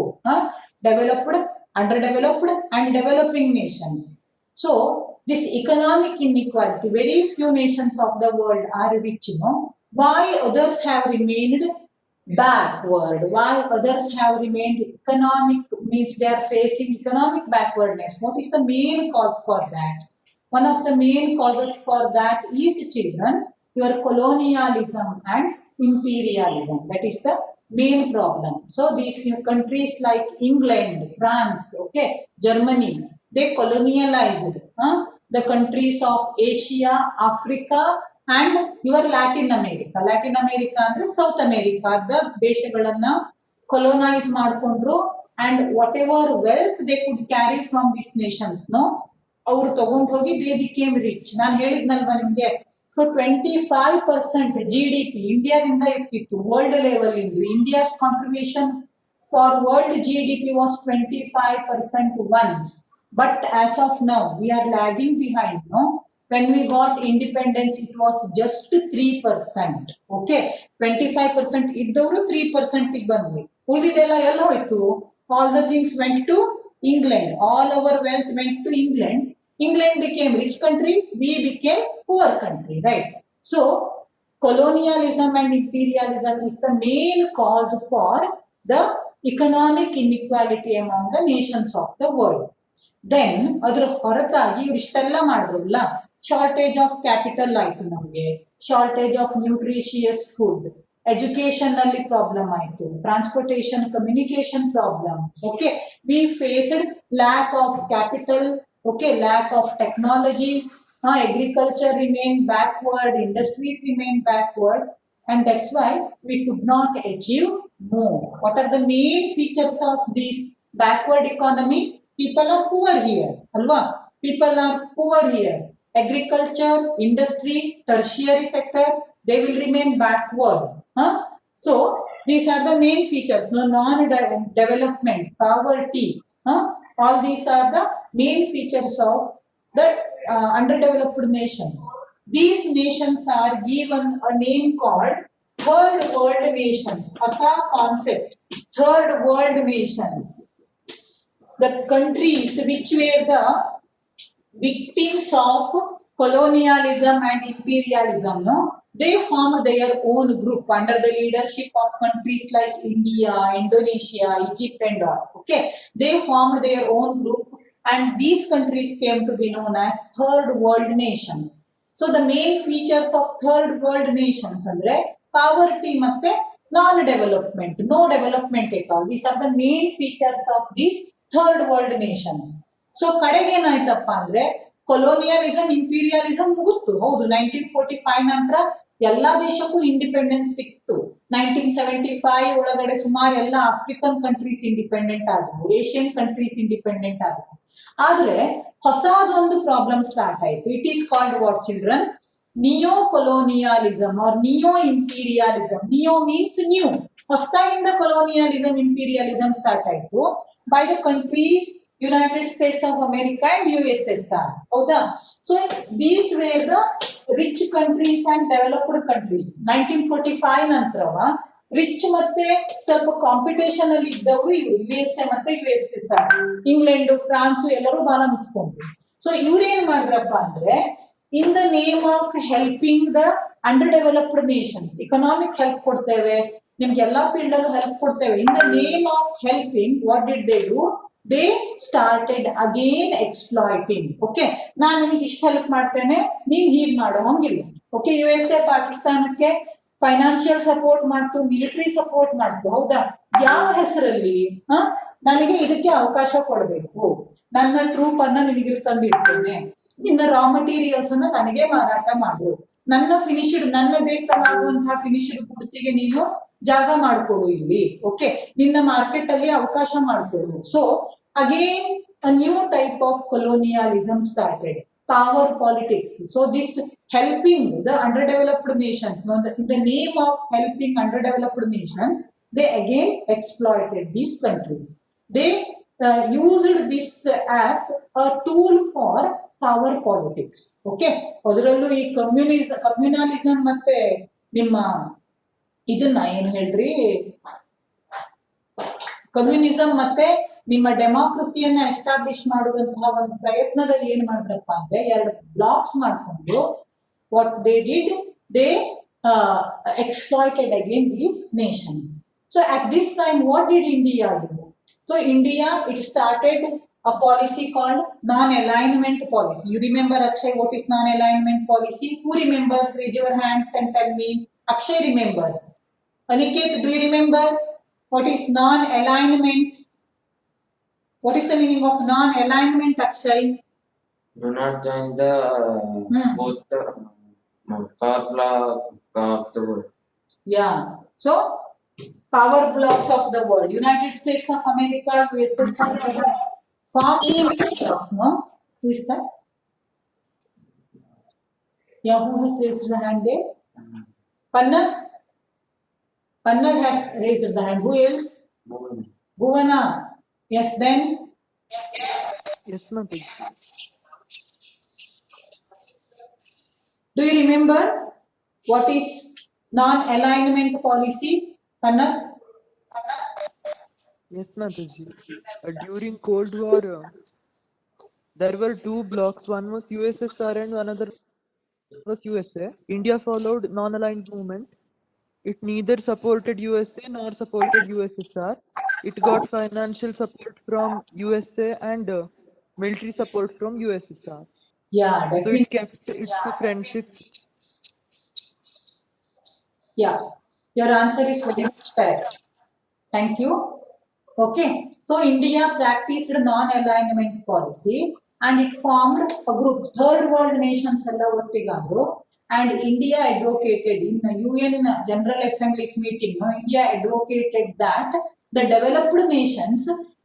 developed, underdeveloped, and developing nations. So this economic inequality, very few nations of the world are rich, why others have remained backward, why others have remained economic, means they are facing economic backwardness. What is the main cause for that? One of the main causes for that is, children, your colonialism and imperialism. That is the main problem. So these countries like England, France, okay, Germany, they colonialized the countries of Asia, Africa, and your Latin America. Latin America ಅಂದ್ರೆ South America the ದೇಶಗಳನ್ನ colonize ಮಾಡ್ಕೊಂಡ್ರು, and whatever wealth they could carry from these nations, ಅವರು ತಗೊಂಡು ಹೋಗಿ they became rich. ನಾನು ಹೇಳಿದ್ನಲ್ವಾ ನಿಮ್ಗೆ, so 25% GDP ಇಂಡಿಯಾದಿಂದ ಇರ್ತಿತ್ತು world level ಇಂದು. India's contribution for world GDP was 25% once, but as of now we are lagging behind. When we got independence it was just 3%. Okay, 25% ಇದ್ದವರು 3% ಗೆ ಬಂದ್ವಿ, ಉಳಿದಿದೆಲ್ಲ ಎಲ್ಲ ಹೋಯ್ತು. All the things went to England, all our wealth went to England. England became rich country, we became poor country, right? So colonialism and imperialism is the main cause for the economic inequality among the nations of the world. Then ಅದರ ಹೊರತಾಗಿ ಇವ್ರು ಇಷ್ಟೆಲ್ಲ ಮಾಡಿದ್ರಲ್ಲ, shortage of capital ಆಯ್ತು ನಮಗೆ, shortage of nutritious food, education ನಲ್ಲಿ problem ಆಯ್ತು, transportation communication problem. Okay, we faced lack of capital, okay, lack of technology, agriculture remained backward, industries remained backward, and that's why we could not achieve more. What are the main features of this backward economy? People are poor here, alwa? People are poor here. Agriculture, industry, tertiary sector, they will remain backward. So these are the main features. No, non-development, poverty, all these are the main features of the underdeveloped nations. These nations are given a name called third world nations. Asa concept, third world nations. The countries which were the victims of colonialism and imperialism, they formed their own group under the leadership of countries like India, Indonesia, Egypt and all. Okay, they formed their own group, and these countries came to be known as third world nations. So the main features of third world nations andre poverty matte non-development, no development at all. These are the main features of these third world nations. So kadege enaitappa andre colonialism, imperialism ಮುಗಿತು. ಹೌದು, 1945 ನಂತರ ಎಲ್ಲಾ ದೇಶಕ್ಕೂ independence ಸಿಕ್ತು. 1975 ಒಳಗಡೆ ಸುಮಾರು ಎಲ್ಲ African countries independent ಆದವು, ಏಷ್ಯನ್ ಕಂಟ್ರೀಸ್ ಇಂಡಿಪೆಂಡೆಂಟ್ ಆದವು. ಆದ್ರೆ ಹೊಸದೊಂದು ಪ್ರಾಬ್ಲಮ್ ಸ್ಟಾರ್ಟ್ ಆಯ್ತು. It is called what children? Neo colonialism or neo imperialism. Neo means new, ಹೊಸದಾಗಿಂದ ಕೊಲೋನಿಯಾಲಿಸಮ್, ಇಂಪೀರಿಯಾಲಿಸಮ್ ಸ್ಟಾರ್ಟ್ ಆಯ್ತು by the countries United States of America and USSR. ಹೌದಾ? So these were the rich countries and developed countries. 1945 ನಂತರವ rich ಮತ್ತೆ ಸ್ವಲ್ಪ competition ಅಲ್ಲಿ ಇದ್ದವರು USA ಮತ್ತೆ USSR, England, France ಎಲ್ಲರೂ ಬಾಲ ಮುಚ್ಕೊಂಡ್ರು. ಸೊ ಇವ್ರೇನ್ ಮಾಡಿದ್ರಪ್ಪ ಅಂದ್ರೆ, in the name of helping the under developed Nations, economic help ಕೊಡ್ತೇವೆ, ನಿಮ್ಗೆ ಎಲ್ಲಾ ಫೀಲ್ಡ್ ಅಲ್ಲೂ ಹೆಲ್ಪ್ ಕೊಡ್ತೇವೆ. In the name of helping what did they do? They started again exploiting. Okay, ನಾನು ನಿನಗೆ ಇಷ್ಟ ಹೆಲ್ಪ್ ಮಾಡ್ತೇನೆ, ನೀನ್ ಹೀಗ್ ಮಾಡೋ ಹಂಗಿಲ್ಲ. ಓಕೆ, USA ಪಾಕಿಸ್ತಾನಕ್ಕೆ ಫೈನಾನ್ಷಿಯಲ್ ಸಪೋರ್ಟ್ ಮಾಡ್ತು, ಮಿಲಿಟರಿ ಸಪೋರ್ಟ್ ಮಾಡ್ತು. ಹೌದಾ? ಯಾವ ಹೆಸರಲ್ಲಿ? ನನಗೆ ಇದಕ್ಕೆ ಅವಕಾಶ ಕೊಡಬೇಕು, ನನ್ನ ಟ್ರೂಪ್ ಅನ್ನ ನಿನಗೆ ತಂದಿಡ್ತೇನೆ, ನಿನ್ನ ರಾ ಮಟೀರಿಯಲ್ಸ್ ಅನ್ನ ನನಗೆ ಮಾರಾಟ ಮಾಡು, ನನ್ನ ನನ್ನ ದೇಶದಲ್ಲಾಗುವಂತಹ ಫಿನಿಶ್ಡ್ ಗುಡ್ಸಿಗೆ ನೀನು ಜಾಗ ಮಾಡ್ಕೊಡು ಇಲ್ಲಿ. ಓಕೆ, ನಿನ್ನ ಮಾರ್ಕೆಟ್ ಅಲ್ಲಿ ಅವಕಾಶ ಮಾಡ್ಕೊಡು. So again a new type of colonialism started, power politics. So this helping the underdeveloped nations, in the name of helping underdeveloped nations, they again exploited these countries. They used this as a tool for power politics. Okay, ಅದರಲ್ಲೂ ಈ communalism ಮತ್ತೆ ನಿಮ್ಮ ಇದನ್ನ ಏನು ಹೇಳ್ರಿ, communism ಮತ್ತೆ ನಿಮ್ಮ ಡೆಮಾಕ್ರಸಿಯನ್ನ establish ಮಾಡುವಂತಹ ಒಂದು ಪ್ರಯತ್ನದಲ್ಲಿ ಏನ್ ಮಾಡಿದ್ರಪ್ಪ ಅಂದ್ರೆ 2 ಬ್ಲಾಕ್ಸ್ ಮಾಡ್ಕೊಂಡು what they did, they exploited again these nations. So at this time, what did India do? So India, it started a policy called non-alignment policy. You remember, Akshay, what is non-alignment policy? Who remembers? Raise your hands and tell me. Akshay remembers. Aniket, do you remember what is non-alignment? What is the meaning of non-alignment, Akshay? Do not join the both the power block of the world. Yeah. So power blocks of the world. United States of America, USSR formed power blocks. No? Who is that? Yeah, who has raised the hand there? Panna? Panna has raised the hand. Who else? Bhuvana. Yes, then? Yes, Mataji. Do you remember what is non-alignment policy? Panna? Yes, Mataji. During Cold War, there were 2 blocks. One was USSR and another was USA. India followed non-aligned movement. It neither supported USA nor supported USSR. It got financial support from USA and military support from USSR. Yeah, So definitely. it kept its friendship. Yeah, your answer is very much correct. Thank you. Okay, so India practiced non-alignment policy and it formed a group, third world nations alla ottigadru, and India advocated in the UN General Assembly's meeting, India advocated that the developed nations,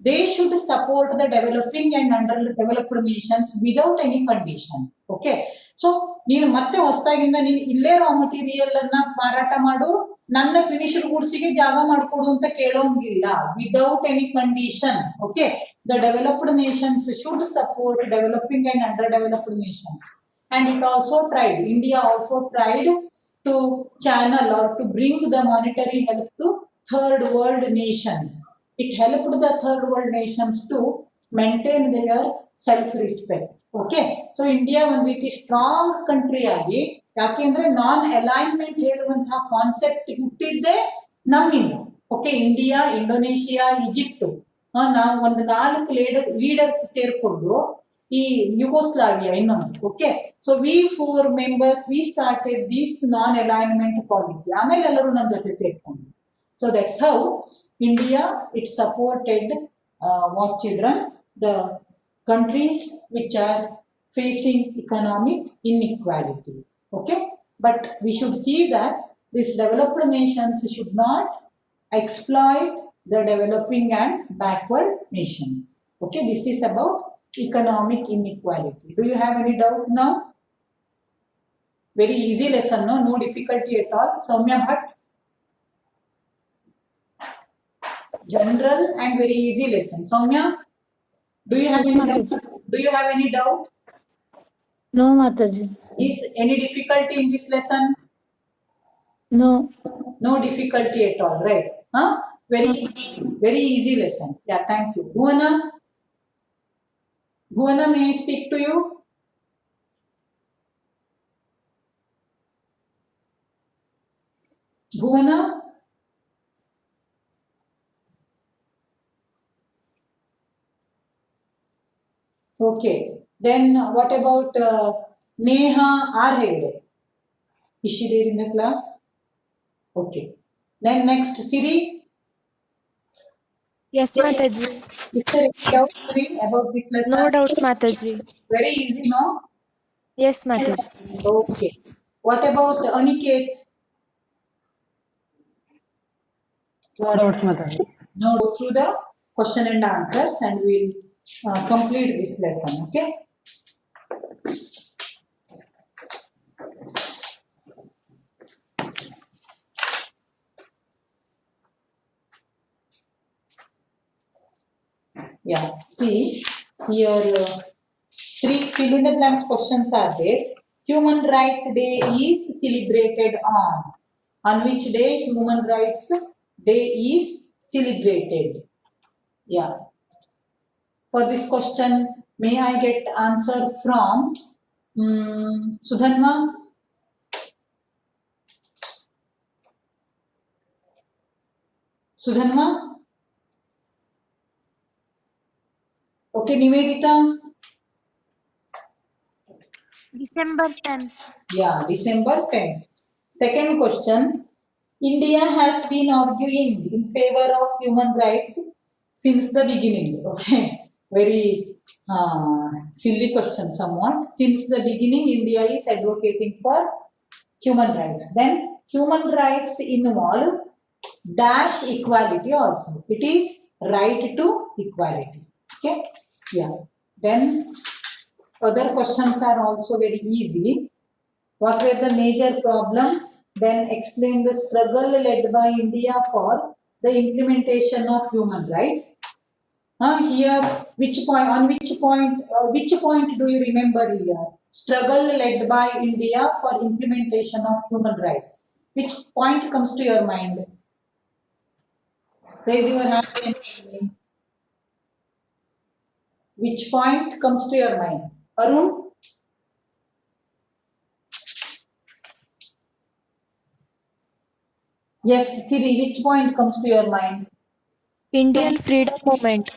they should support the developing and underdeveloped nations without any condition. Okay, so ನೀನು ಮತ್ತೆ ಹೊಸದಾಗಿಂದ ನೀನು ಇಲ್ಲೇ raw material ಅನ್ನ ಮಾರಾಟ ಮಾಡು, ನನ್ನ finished goods ಗೆ ಜಾಗ ಮಾಡ್ಕೊಡು ಅಂತ ಕೇಳೋಂಗಿಲ್ಲ, without any condition. Okay, the developed nations should support developing and under developed nations. And it also tried, India also tried to channel or to bring the monetary help to third world nations. It helped the third world nations to maintain their self-respect. Okay, so India ಒಂದು ರೀತಿ strong country ಆಗಿ, ಯಾಕೆಂದ್ರೆ ನಾನ್ alignment ಹೇಳುವಂತಹ concept ಹುಟ್ಟಿದ್ದೆ ನಮ್ಮಿಂದ. Okay, India, Indonesia, Egypt, ನಾವು ಒಂದು 4 leaders ಸೇರ್ಕೊಂಡು ಈ ಯುಗೋಸ್ಲಾವಿಯಾ ಇನ್ನೊಂದು. Okay, so we 4 members we started this non alignment policy. ಆಮೇಲೆ ಎಲ್ಲರೂ ನಮ್ಮ ಜೊತೆ ಸೇರ್ಕೊಂಡು. So that's how India it supported what children, the countries which are facing economic inequality. Okay, but we should see that these developed nations should not exploit the developing and backward nations. Okay, this is about economic inequality. Do you have any doubt now? Very easy lesson, no difficulty at all. Soumya Bhatt. General and very easy lesson. Soumya, do you have any doubt? Do you have any doubt? No, Mataji. Is any difficulty in this lesson? No. No difficulty at all, right? Huh? Very easy lesson. Yeah, thank you. Bhuvana, may I speak to you? Bhuvana? Okay. Then what about Neha Arhede? Is she there in the class? Okay. Then next, Siri. Yes, Mataji. Is there any doubt, Siri, about this lesson? No doubt, Mataji. Very easy, no? Yes, Mataji. Okay. What about Aniket? No doubts, Mataji. Now go through the question and answers and we'll complete this lesson. Okay. Yeah, see here 3 fill in the blanks questions are there. Human Rights Day is celebrated on which day Human Rights Day is celebrated? Yeah, For this question, may I get answer from Sudhanma? Sudhanma? Okay, Nivedita? December 10th. Yeah, December 10th. Second question. India has been arguing in favor of human rights since the beginning. Okay, very silly question somewhat. Since the beginning, India is advocating for human rights. Then human rights involve dash equality also. It is right to equality. Okay, yeah. Then other questions are also very easy. What were the major problems? Then explain the struggle led by India for the implementation of human rights. Here, which point do you remember here? Struggle led by India for implementation of human rights. Which point comes to your mind? Raise your hands and tell me. Which point comes to your mind? Arun? Yes, Siri, which point comes to your mind? Indian freedom movement.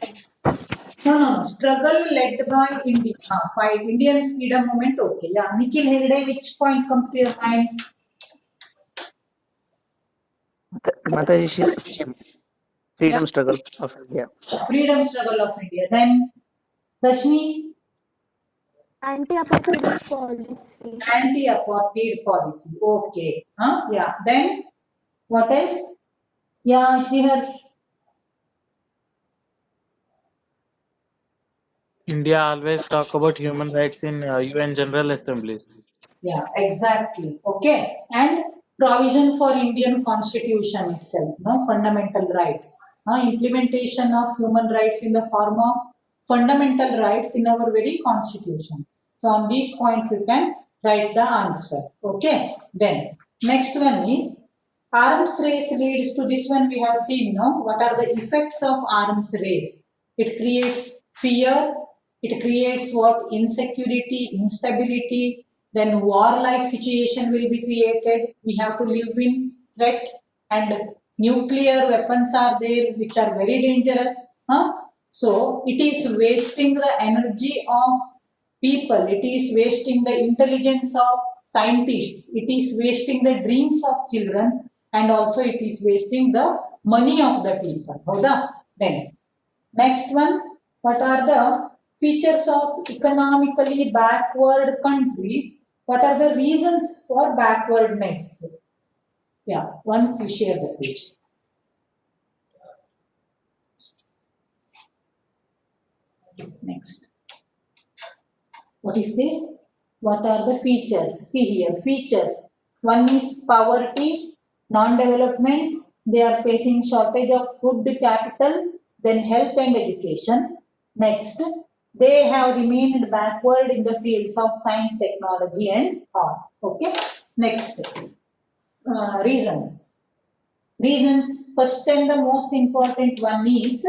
No. Struggle led by India. Fight Indian freedom movement. Okay. Yeah. Nikhil Hegde, which point comes to your mind? Mataji, same. Freedom struggle of India. Freedom struggle of India. Then Rashmi, Anti-apartheid policy. anti-apartheid policy. Okay. Yeah. Then what else? Yeah, Sriharsh. India always talk about human rights in UN General Assemblies. Yeah, exactly. Okay. And provision for Indian Constitution itself, no fundamental rights. Implementation of human rights in the form of fundamental rights in our very constitution. So on these points you can write the answer. Okay. Then next one is arms race leads to this one we have seen, no? What are the effects of arms race? It creates fear. It creates what? Insecurity, instability, then warlike situation will be created. We have to live in threat, and nuclear weapons are there which are very dangerous. So it is wasting the energy of people. It is wasting the intelligence of scientists. It is wasting the dreams of children, and also it is wasting the money of the people. Then next one, what are the features of economically backward countries? What are the reasons for backwardness? Yeah, once you share the page. Next. What is this? What are the features? See here, features. One is poverty, non-development. They are facing shortage of food capital, then health and education. Next, they have remained backward in the fields of science, technology and art. Okay. Next, reasons. Reasons, first and the most important one is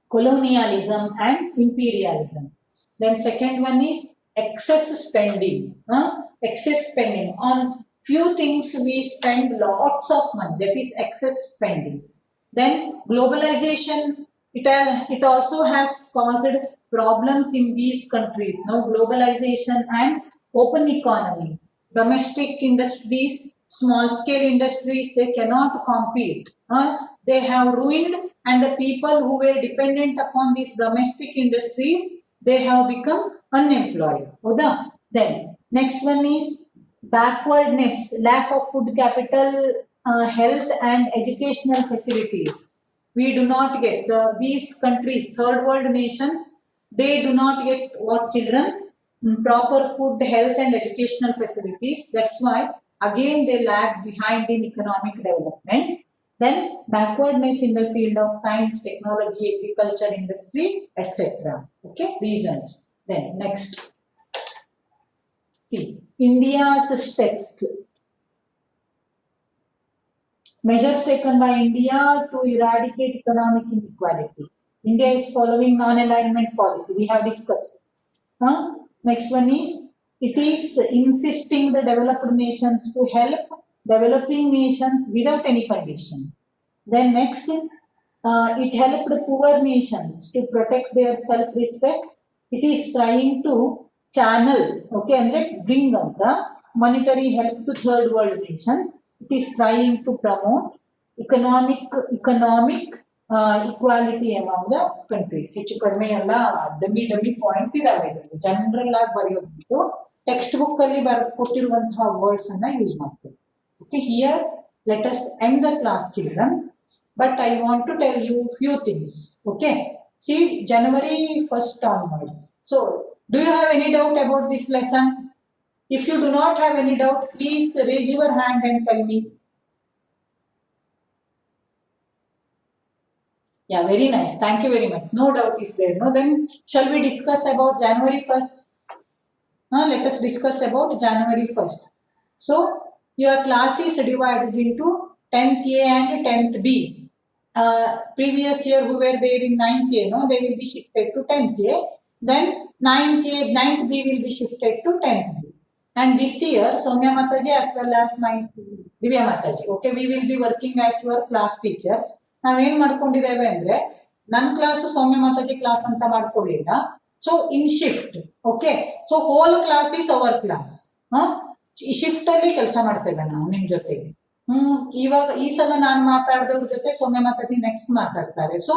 colonialism and imperialism. Then second one is excess spending. Excess spending. On few things we spend lots of money. That is excess spending. Then globalization, it also has caused problems in these countries. Now globalization and open economy. Domestic industries, small scale industries, they cannot compete. They have ruined, and the people who were dependent upon these domestic industries, they have become unemployed. Then next one is backwardness, lack of food capital, health and educational facilities. We do not get these countries, third world nations, they do not get what children? Proper food, health and educational facilities. That's why again they lag behind in economic development. Then backwardness in the field of science, technology, agriculture, industry, etc. Okay, reasons. Then next. See, India's steps. Measures taken by India to eradicate economic inequality. India is following non-alignment policy. We have discussed. Next one is, it is insisting the developed nations to help developing nations without any condition. Then next, it helped poor nations to protect their self-respect. It is trying to channel, okay, and bring the monetary help to third world nations. It is trying to promote economic equality among the countries. ಹೆಚ್ಚು ಕಡಿಮೆ ಎಲ್ಲ dummy points ಇದಾವೆ. General ಆಗಿ ಬರೆಯೋದ್ಬಿಟ್ಟು text book ಅಲ್ಲಿ ಕೊಟ್ಟಿರುವಂತಹ words ಅನ್ನ use ಮಾಡ್ತೀವಿ. Okay, here let us end the class, children, but I want to tell you few things. Okay, see, January 1st onwards. So, do you have any doubt about this lesson? If you do not have any doubt, please raise your hand and tell me. Yeah, very nice. Thank you very much. No doubt is there. No, then shall we discuss about January 1st? Let us discuss about January 1st. So, your class is divided into 10th A and 10th B. Previous year who were there in 9th A, no, they will be shifted to 10th A. Then 9th B will be shifted to 10th B. And this year, Soumya Mataji as well as my Divya Mataji, okay, we will be working as your class teachers. ನಾವೇನ್ ಮಾಡ್ಕೊಂಡಿದ್ದೇವೆ ಅಂದ್ರೆ ನನ್ನ class ಸೌಮ್ಯ Mataji class ಅಂತ ಮಾಡ್ಕೊಳ್ಳಿಲ್ಲ. So in shift, okay, so whole class is our class. Shift ಅಲ್ಲಿ ಕೆಲಸ ಮಾಡ್ತೇವೆ ನಾವು ನಿಮ್ ಜೊತೆಗೆ. ಇವಾಗ ಈ ಸಲ ನಾನು ಮಾತಾಡಿದವ್ರ ಜೊತೆ ಸೌಮ್ಯ ಮಾತಾಜಿ ನೆಕ್ಸ್ಟ್ ಮಾತಾಡ್ತಾರೆ. So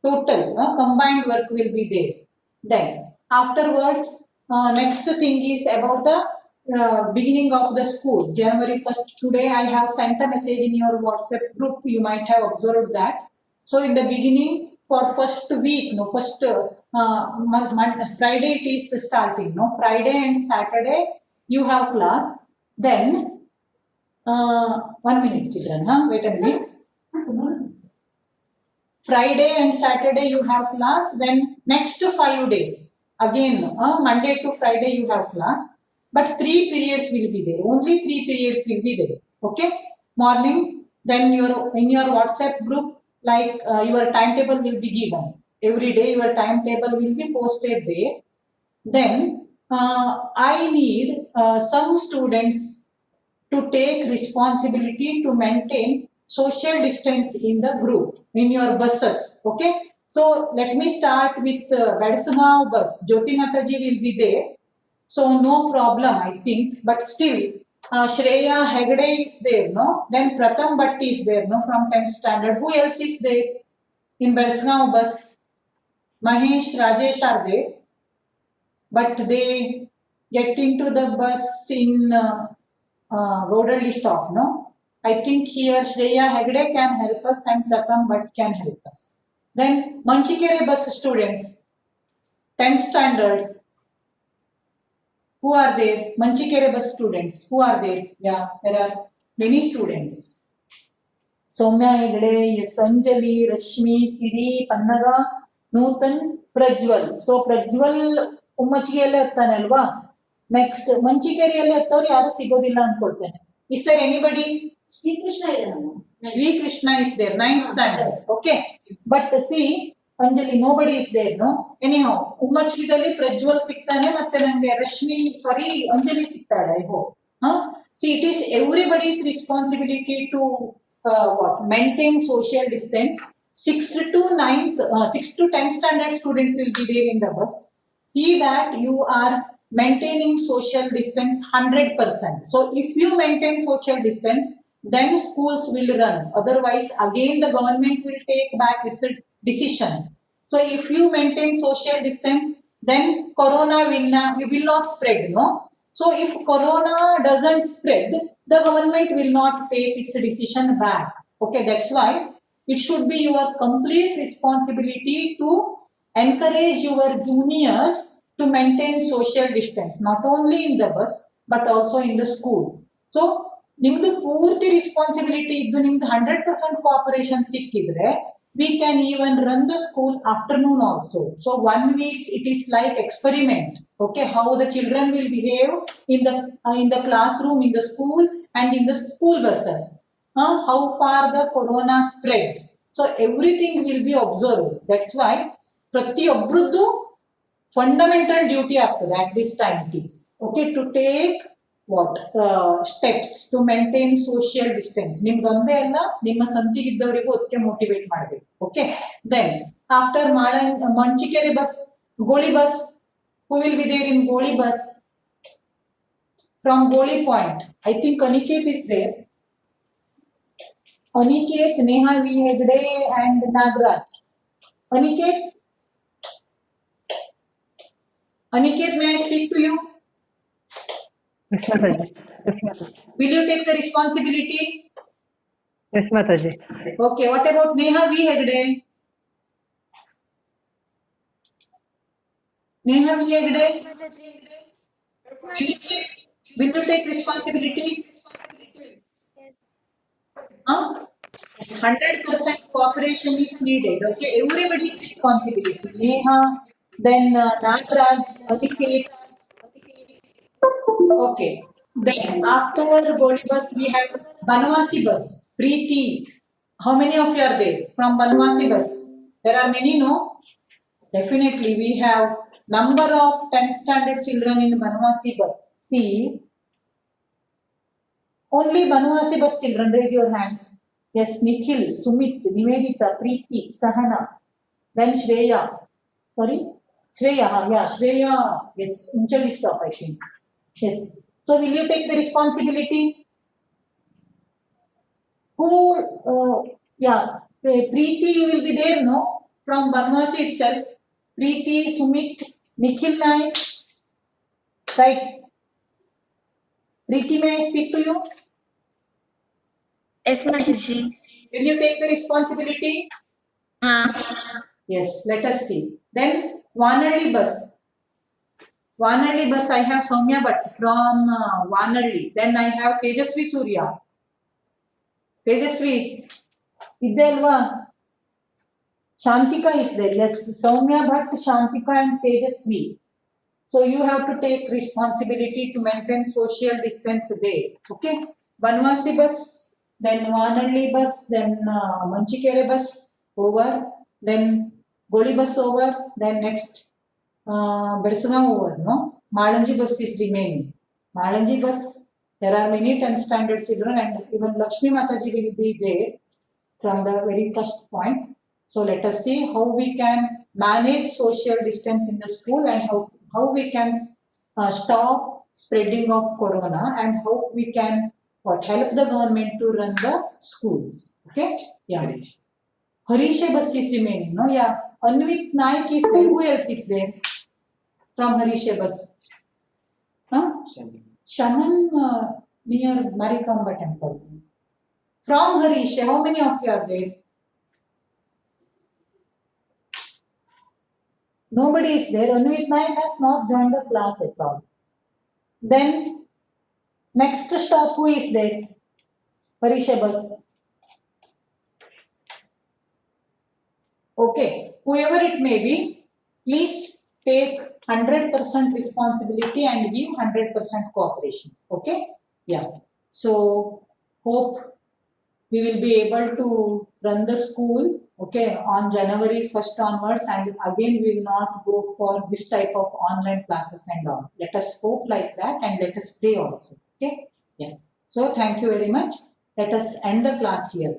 total combined work will be there. Then afterwards next thing is about the beginning of the school, January 1st. Today I have sent a message in your WhatsApp group. You might have observed that. So in the beginning, for first week, no, first Friday it is starting. No, Friday and Saturday you have class. Then 1 minute, children. Wait a minute. Friday and Saturday you have class. Then next 5 days again, Monday to Friday you have class. But 3 periods will be there. Only 3 periods will be there. Okay. Morning. Then in your WhatsApp group, like your timetable will be given. Every day your timetable will be posted there. Then I need some students to take responsibility to maintain social distance in the group, in your buses. Okay. So let me start with Badsangav bus. Jyoti Mataji will be there. So no problem, I think. But still, Shreya Hegde is there, no? Then Pratham Bhatt is there, no? From 10th standard. Who else is there in Badsangav bus? Mahesh, Rajesh are there. But they get into the bus in Gowdalli stop, no? I think here Shreya Hegde can help us and Pratham Bhatt can help us. Then Manchikere bus students, 10th standard. Who are there? Manchikere bus students. Who are there? Yeah, there are many students. Soumya Hegde, Sanjali, Rashmi, Siri, Pannaga, Nutan, Prajwal. So Prajwal Ummachiyelle ittane alva. Next Manchikeriyalli ittavaru yaru sigodilla ankoltene. Is there anybody? Sri Krishna is there, 9th standard. Okay, but see, Anjali, nobody is there, no? Anyhow, Ummachidalli Prajwal siktane matte nange Rashmi, sorry, Anjali siktade, I hope. See, it is everybody's responsibility to maintain social distance. 6th to 10th standard students will be there in the bus. See that you are maintaining social distance 100%. So if you maintain social distance, then schools will run. Otherwise, again the government will take back its decision. So if you maintain social distance, then corona will not spread, no? So if corona doesn't spread, the government will not take its decision back. Okay, that's why it should be your complete responsibility to encourage your juniors to maintain social distance, not only in the bus but also in the school. So nimdu purti responsibility iddu nimdu 100% cooperation sikkidre, we can even run the school afternoon also. So 1 week it is like experiment. Okay, how the children will behave in the classroom, in the school and in the school buses. How far the corona spreads. So everything will be observed. That's why ಪ್ರತಿಯೊಬ್ಬರದ್ದು fundamental duty ಆಗ್ತದೆ at this time it is. Okay, to take what steps to maintain social distance. ನಿಮ್ದೊಂದೇ ಅಲ್ಲ, ನಿಮ್ಮ ಸಂತಿಗಿದ್ದವರಿಗೂ ಅದಕ್ಕೆ motivate ಮಾಡಬೇಕು. Okay, then after Manchikere bus, Goli bus, who will be there in Goli bus? From Goli point, I think Aniket is there. Aniket, Neha V. Hegde and Nagraj. Aniket? Aniket, may I speak to you? Yes, Mataji. Yes, Mataji. Will you take the responsibility? Yes, Mataji. Okay, what about Neha V. Hegde? Neha V. Hegde? Will you take responsibility? Huh? Yes, 100% cooperation is needed. Okay, everybody's responsibility. Neha, then Nagraj, Aniket. Okay, then after Goli bus we have Banwasi bus. Preeti, how many of you are there from Banwasi bus? There are many, no? Definitely, we have number of 10th standard children in Banwasi bus. See, only Banwasi bus children, raise your hands. Yes, Nikhil, Sumit, Nivedita, Preeti, Sahana, then Shreya. Sorry? Shreya, yeah, Shreya. Yes, Unchali stop, I think. Yes. So, will you take the responsibility? Who, yeah, Preeti, you will be there, no? From Banwasi itself. Preeti, Sumit, Nikhil Naik. Right. Preeti, may I speak to you? Yes, Mataji. Will you take the responsibility? Yes, let us see. Then Vanalli bus. Vanalli bus, I have Soumya Bhatt from Vanalli. Then I have Tejasvi Surya. Tejasvi, idde alva? Shantika is there. Yes, Soumya Bhatt, Shantika and Tejasvi. So you have to take responsibility to maintain social distance there. Okay. Banwasi bus, then Vanalli bus, then Manchikere bus over, then Goli bus over, then next Bersugam over, no? Malanji bus is remaining. Malanji bus, there are many 10th standard children and even Lakshmi Mataji will be there from the very first point. So let us see how we can manage social distance in the school and how we can stop spreading of corona and how we can help the government to run the schools. Okay? Yeah. Harisha bus is remaining. No, yeah. Anvit Naik is there. Who else is there from Harisha bus? Huh? Shaman near Marikamba temple. From Harisha, how many of you are there? Nobody is there. Anvit Naik has not joined the class at all. Then next stop, who is there? Harisha bus. Okay, whoever it may be, please take 100% responsibility and give 100% cooperation. Okay? Yeah. So, hope we will be able to run the school, okay, on January 1st onwards, and again we will not go for this type of online classes and all. Let us hope like that and let us pray also. Okay? Yeah. So, thank you very much. Let us end the class here.